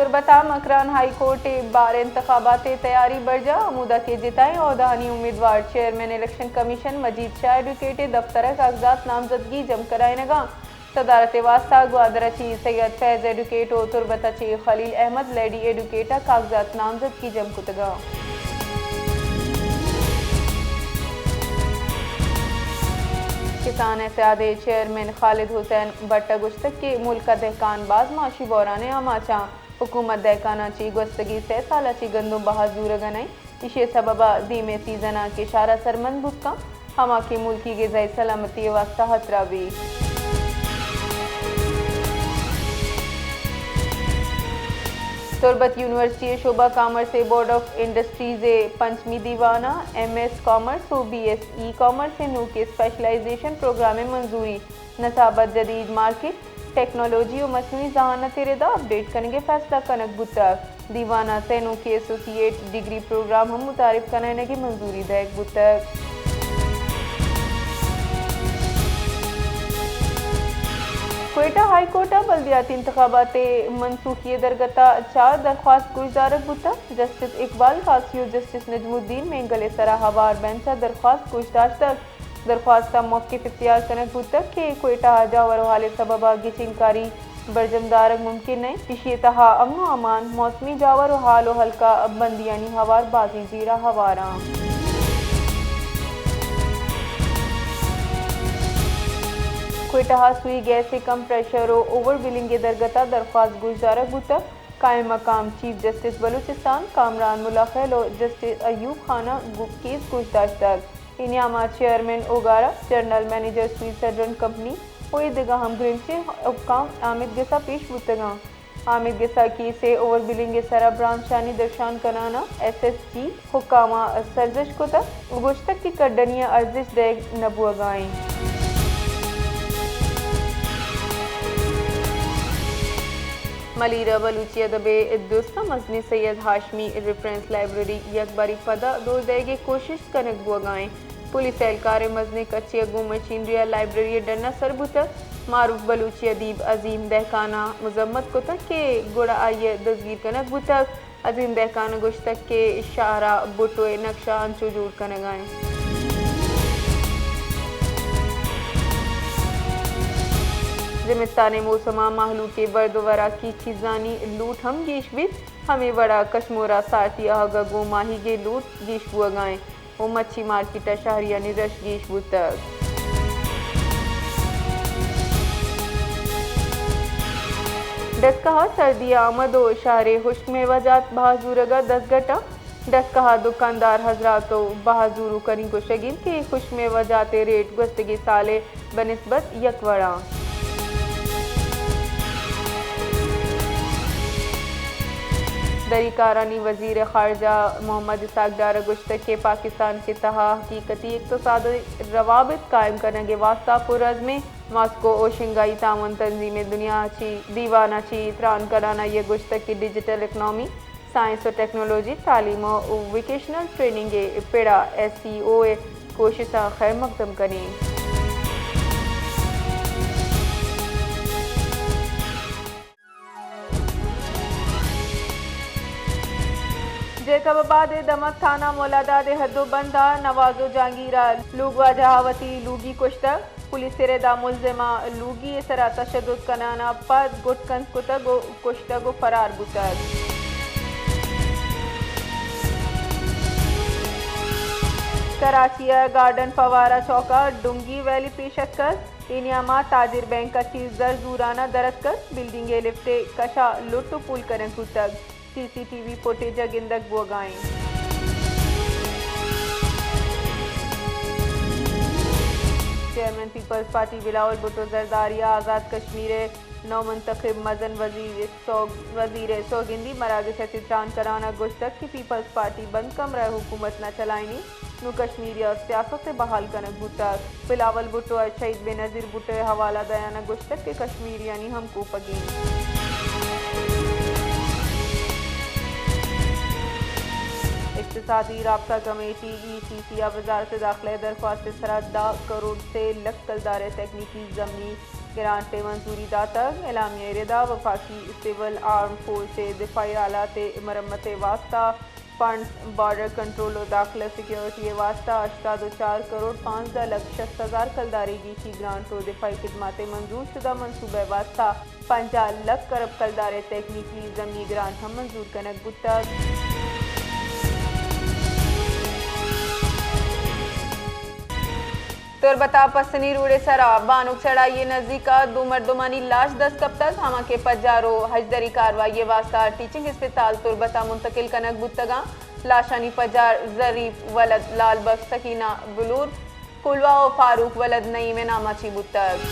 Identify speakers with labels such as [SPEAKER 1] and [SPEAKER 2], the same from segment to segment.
[SPEAKER 1] तुरबता Makran high court bar इंतखाबात तैयारी बरजा अमूदा के जिताएं और दहानी उम्मीदवार चेयरमैन इलेक्शन कमीशन मजीद शाह एडवोकेट दफ्तर कागजात नामजदगी जम कराएगा सदारत वास्ता ग्वादरा ची सैयद फैज एडवोकेट और तुरबता ची खलील अहमद लेडी एडवोकेटा कागजात नामजदगी जम कुतगा किसान एहतियाती चेयरमैन खालिद हुसैन भट्टा गुश्तक के मुल्क का दहकान बाज माशी बौराने अमाचा हुकूमत दहकाना ची गुस्तगी से साला ची गंदुम बहाजूर गनाई इशे सबबा दीमे सीजना के शारा सरमंद बुक्का हमा की मुल्की गिज़ाई सलामती वास्ता खतरा भी तुरबत यूनिवर्सिटी शोबा कॉमर्स से बोर्ड ऑफ इंडस्ट्रीज पंचमी दीवाना MS कॉमर्स और BSE कॉमर्स से नू के स्पेशलाइजेशन प्रोग्राम में मंजूरी नसाबत जदीद मार्केट टेक्नोलॉजी और मसनूई जहानत रेदा अपडेट करेंगे फैसला कनक बुतक दीवाना से नू के एसोसिएट डिग्री प्रोग्राम हम मुतारिफ करने की मंजूरी दैक बुतक क्वेटा हाई कोर्ट बल्दियाती इंतखाबात मनसूखी दरगता 4 दरख्वास्त गुजदारत बुता जस्टिस इकबाल कासी और जस्टिस नजमुद्दीन मेंगले सरा हवार बेंच दरख्वास्त गुजदाश्त दरख्वास्त मौक़िफ़ इख्तियार कनक बुतक के क्वेटा जावर वाले सबबा गिचिनकारी बरजमदारक मुमकिन नहीं इशी तहा अमन अमान मौसमी जावर और हाल और हल्का बंदियानी हवार बाजी जीरा हवारा क्वेटा सुई गैस से कम प्रेशर और ओवर बिलिंग के दरगता दरख्वास्त गुजदारक बुतक कायम मकाम चीफ जस्टिस बलूचिस्तान कामरान मुलाखल और जस्टिस अयूब खाना केस गुजदाश्त इनियामा चेयरमैन ओगारा जनरल मैनेजर सुई सर्जन कंपनी और दगा हम ग्रीन से हुकाम आमिद गसा पेश बुतगा आमिद गसा की से ओवर बिलिंग के सरा ब्रांच शानी दर्शान कराना SSG हुकामा सर्जश को तक गुश्तक की कड्डनिया अर्जिश देग नबुआगाएं मलीरा बलूचिया दबे दोस्ता मजनी सैयद हाशमी रेफरेंस लाइब्रेरी यकबारी पदा दो देगे कोशिश कनक बुआगाएं पुलिस एहलकार मजनी कच्ची अगू मशीनरिया लाइब्रेरी डन्ना सरबुता मारूफ बलूची अदीब अजीम दहकाना मुजम्मत को तक के गुड़ा आइए दसगीर कनक बुतक अजीम दहकाना गुश्तक के शारा बुटोए नक्शा अंचो जोड़ कनगाएं जिमिस्तान मौसमा माहलू के बर्दवरा की खिजानी लूट हम गेशविद हमें बड़ा कश्मोरा सारती आहगा गो माही गे लूट गेश बुआगाएं वो मच्छी मार्केट शहरिया निरश गेश बुतक डस्कहा सर्दी आमद और शारे हुश्क में वजात बहाजूरगा 10 घटा डस्कहा दुकानदार हजरातो बहाजूरू करी को शगील के खुश में वजाते रेट गुस्तगी साले बनिस्बत यकवड़ा दरीकारानी वजीर खारजा मोहम्मद इसाक डार गुश्तक के पाकिस्तान के तहा हकीकती इक़्तिसादी रवाबित कायम करने के वास्ता पुरज़ में मॉस्को और शंघाई ताउन तंजीम दुनिया ची दीवाना ची त्रान कराना ये गुश्तक की डिजिटल इकनॉमी साइंस और टेक्नोलॉजी तालीम और वोकेशनल ट्रेनिंग पेड़ा SEO कोशिश खैर मकदम करें जेकबाबाद दमक थाना मौलादाद हद्दो बंदा नवाजो जहांगीरा लूगवा जहावती लूगी कुश्तक पुलिस रेदा मुलजिमा लूगी सरा तशद्दुद कनाना पद गुटकंस कुतक कुश्तक फरार बुतक कराचिया गार्डन फवारा चौका डुंगी वैली पेशकस इनियामा ताजिर बैंक का चीज दर जूराना दरदकर बिल्डिंग लिफ्टे कशा लुट्टू पुल करन कुतक CCTV फुटेज गिंदक बुआगाएं चेयरमैन पीपल्स पार्टी बिलावल भुट्टो जरदारिया आज़ाद कश्मीर नौ मुंतखब मजन वजीर सौगिंदी मराकज़ से चित्रान कराना गुश्तक की पीपल्स पार्टी बंद कमरा हुकूमत न चलाइनी नु कश्मीरिया सियासत से बहाल कनक भुट्टक बिलावल भुट्टो और शहीद बेनज़ीर भुट्टो हवाला दयाना गुश्तक के कश्मीर यानी हमको पगी इक़्तिसादी राब्ता कमेटी ECC वज़ारत दाखिला दरख्वास्त सरा 10 करोड़ से लख कलदार तकनीकी ज़मीनी ग्रांट मंजूरी दातक एलामिया इरदा वफाकी सिविल आर्म फोर्स दिफाई आलात मरम्मत वास्ता फंड बॉर्डर कंट्रोल और दाखिला सिक्योरिटी वास्ता 84 करोड़ 15,60,000 कलदारेगी की ग्रांट और दिफाई खिदमात मंजूर शुदा मनसूबे वास्ता 50 लाख करब कलदारे तकनीकी जमी ग्रांट हम मंजूर कनक बुता। तुरबता पसनी रूड़े सरा बानुक चढ़ाइए नजदीका 2 मर्दमानी लाश 10 कब तक हमा के पजारो हजदरी कार्रवाई वास्ता टीचिंग अस्पताल तुरबता मुंतकिल कनक बुतगा लाशानी पजार जरीफ वलद लाल बख्श सकीना बुलूर कुलवा और फारूक वलद नईम नामाची बुतग।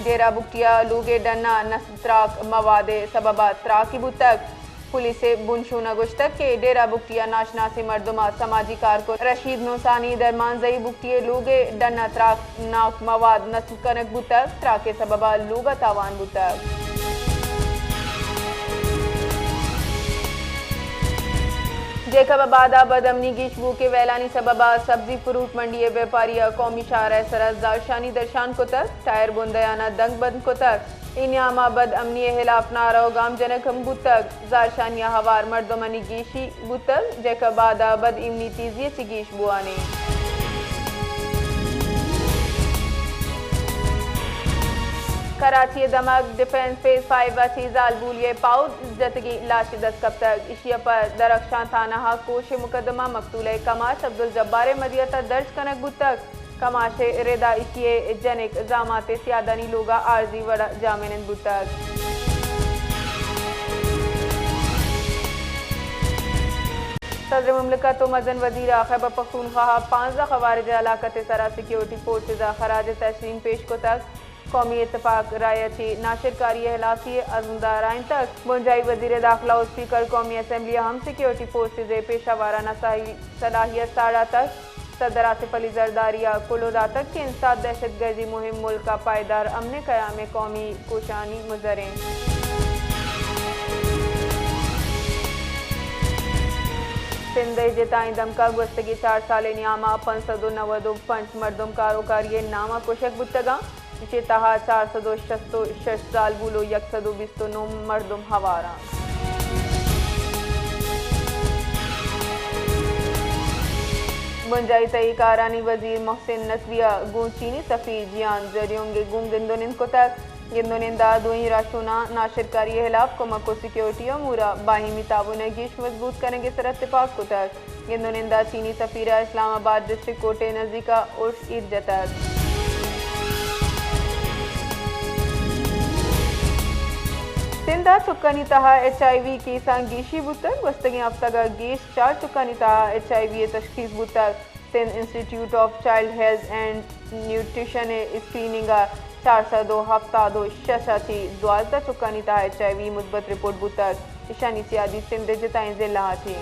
[SPEAKER 1] डेरा बुकटिया लूगे डन्ना नसत्राक मवादे सबबा त्राकी बुतग पुलिस बुनशुना गुश्तक के डेरा बुकटिया नाशना से मर्दमा समाजी कारकुन रशीद नौसानी दरमान जई बुकटिए लूगे डन्ना त्राक नाक मवाद नस्ल कनक बुतक त्राके सबबा लूगा तावान बुतक। जेकब बादा बदमनी गिशबू के वैलानी सबबा सब्जी फ्रूट मंडी व्यापारी कौमी शारा सरस जारशानी दर्शान को तक टायर बुंदयाना दंग बंद को तक इन्यामा बद अमनी हिलाफ नारो गाम जनक हम बुतक जारशानिया हवार मर्दमनी गीशी बुतक जेकब बादा बद इमनी तीजिए चिगीश बुआने। कराची दमक डिफेंस फेज 5 वसीज आलबूलिए पाउद जतगी लाशी 10 कब तक इशिया पर दरख्शां थाना कोश मुकदमा मकतूल कमाश अब्दुल जब्बार मदियता दर्ज कनक बुतक कमाशे रेदा इशिए जनिक जामाते सियादानी लोगा आर्जी वड़ा जामिन बुतक। सदर मुमलिकत तो मजन वजीर खैबर पख्तूनख्वा 15 खवारिज अलाकत सरा सिक्योरिटी फोर्सेज खराज तस्लीम पेश को तक कौमी इतफाक रायची नाशिरकारी अहलासी अजमदाराइन तक बुंजाई वजीर दाखिला और स्पीकर कौमी असम्बली हम सिक्योरिटी फोर्सेज पेशा वाराना सलाहियत साड़ा तक सदर आसिफ अली जरदारिया कुलोदा तक के इंसाफ दहशत गर्दी मुहिम मुल्क का पायदार अमन क़याम कौमी कोशानी मुजरें। सिंध जिताई दमका गुस्तगी 4 साल नियामा 590 पंच मर्दम कारोकारी नामा कोशक बुतगा इसे तहा 466 साल बुलो 129 मर्दम हवारा। बुंजाई तई कारानी वजीर मोहसिन नसविया गूंचीनी सफी जियान जरियोंगे गुम गिंदोनिन को तक गिंदोनिंदा दुई राशुना नाशिरकारी खिलाफ कोमको सिक्योरिटी अमूरा बाहिमी ताबुन गीश मजबूत करेंगे सर इत्तेफाक को तक गिंदोनिंदा चीनी सफीरा इस्लामाबाद डिस्ट्रिक्ट कोटे नजदीका उर्फ ईद जतक। सिंधा चुक्कानी तहा HIV की सांगीशी बुतक वस्तगी हफ्ता गीश 4 चुक्कानी तहा HIV तशखीस बुतक Sindh institute of child health and nutrition screening 402 हफ्ता 2 शशाची 12 चुक्कानी तहा HIV मुस्बत रिपोर्ट बुतक ईशानी सियादी सिंध जिताई जिला थी।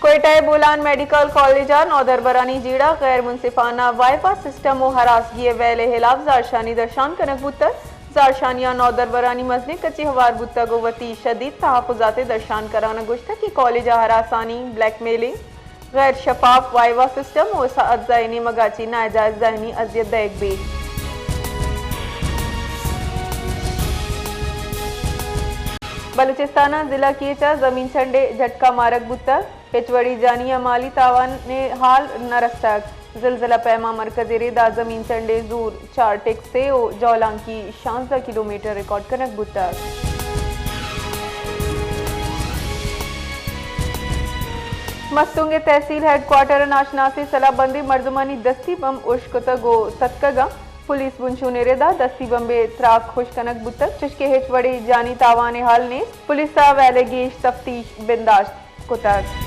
[SPEAKER 1] कोयटा बोलान मेडिकल कॉलेज नौदरबरानी जीड़ा गैर मुनसिफाना वाईफा सिस्टम और हरासगी वेले हिलाफ जारशानी दर्शान कनक बुतर जारशानिया नौदरबरानी मजने कच्ची हवार बुत्ता गोवती शदीद तहफुजात दर्शान कराना गुश्ता की कॉलेज हरासानी ब्लैकमेलिंग गैर शफाफ वाईवा सिस्टम और अफजाइनी मगाची नाजायज जहनी अजियत दैक भी। बलूचिस्ताना जिला की जमीन छंडे झटका मारक बुत्ता पिचवड़ी जानिया माली तावान ने हाल नरस्तक जिलजिला पैमा मरकज़ी रेदा जमीन चंडे जूर 4 टिक से ओ जौलांग की 16 किलोमीटर रिकॉर्ड कनक बुतक। मस्तुंगे तहसील हेडक्वार्टर नाशनासी सलाबंदी मर्दमानी दस्ती बम उश्कतगो सतकगा पुलिस बुनशुने रेदा दस्ती बम्बे त्राक खुश कनक बुतक चुशके हिचवड़ी जानी तावाने हाल ने पुलिस वैलेगीश तफ्तीश बिंदाश्त कुतक।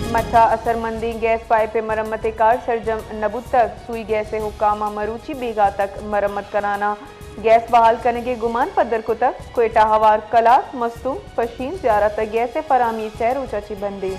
[SPEAKER 1] मठा असरमंदी गैस पाइप मरम्मत कार सरजम नबुत तक सुई गैस हुक्कामा मरूची बेगा तक मरम्मत कराना गैस बहाल करने के गुमान पदर को तक कोयटा हवार कला मस्तूम पशीन ज़्यारत गैस फरामी सैर ऊंचाची बंदी।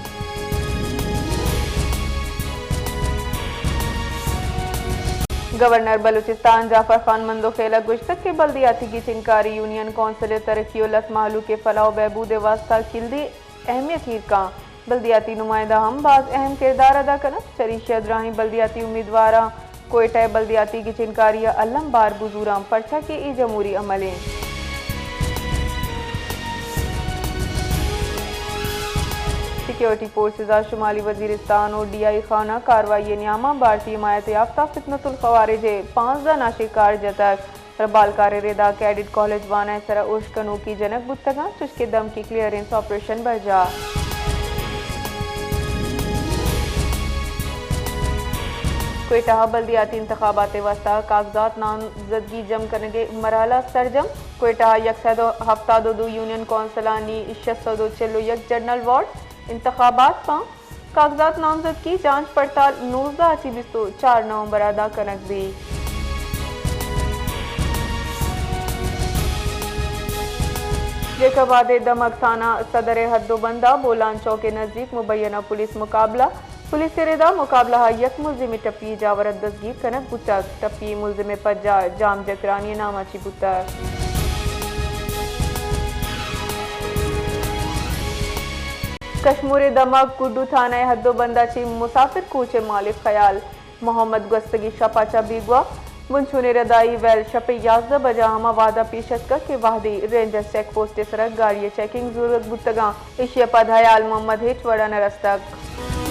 [SPEAKER 1] गवर्नर बलूचिस्तान जाफर खान मंदोखेला गुश्तक के बल्दियाती की चिनकारी यूनियन कौंसिल तरक्की लसमालू के फलाह बहबूद वास्ता किल्दी अहमियत हीर का बल्दियाती नुमाइंदा हम बाज अहम किरदार अदा करना शरीशियत राही बल्दियाती उम्मीदवार कोयटा बल्दियाती की चिनकारी अलम बार बुजूराम पर्चा के ई जमहूरी अमलें सिक्योरिटी फोर्सेज शुमाली वजीरिस्तान और DI खाना कार्रवाई न्यामा भारतीय हिमायत याफ्ता फितनतुल खवारिज 5 नाशिकार जतक रबालकार रेदा कैडेट कॉलेज वाना सरा उश्कनू की जनक बुतगा चुस्के दम की क्लियरेंस ऑपरेशन बजा कोयटा बल्दियाती इंतखाबात वस्ता कागजात नामजदगी जम करने मरहला सरजम कोयटा 172 यूनियन कौंसलानी 601 जनरल वार्ड इंतखाबात पा कागजात नामजद की जांच पड़ताल 4 नवंबर अदा कनक दी जेकबाद दमक थाना सदर हद्दोबंदा बोलान चौक के नजदीक मुबैना पुलिस मुकाबला पुलिस रेदा मुकाबला यक मुलजिम टप्पी जावरत दस्तगीर कनक बुतक टप्पी मुलजिम पज्जा जाम जकरानी नामाची बुतक कश्मीर दमक कुड्डू थाना हद्दोबंदा ची मुसाफिर कूचे मालिक ख्याल मोहम्मद गस्तगी शपाचा बीगवा मुंशुने रदाई वैल शपे 11 बजा हमा वादा पेशत के वाहदी रेंजर्स चेक पोस्ट सरक गाड़ी चेकिंग जरूरत बुतगा इशिया पधायाल मोहम्मद हिच वड़ा नरस्तक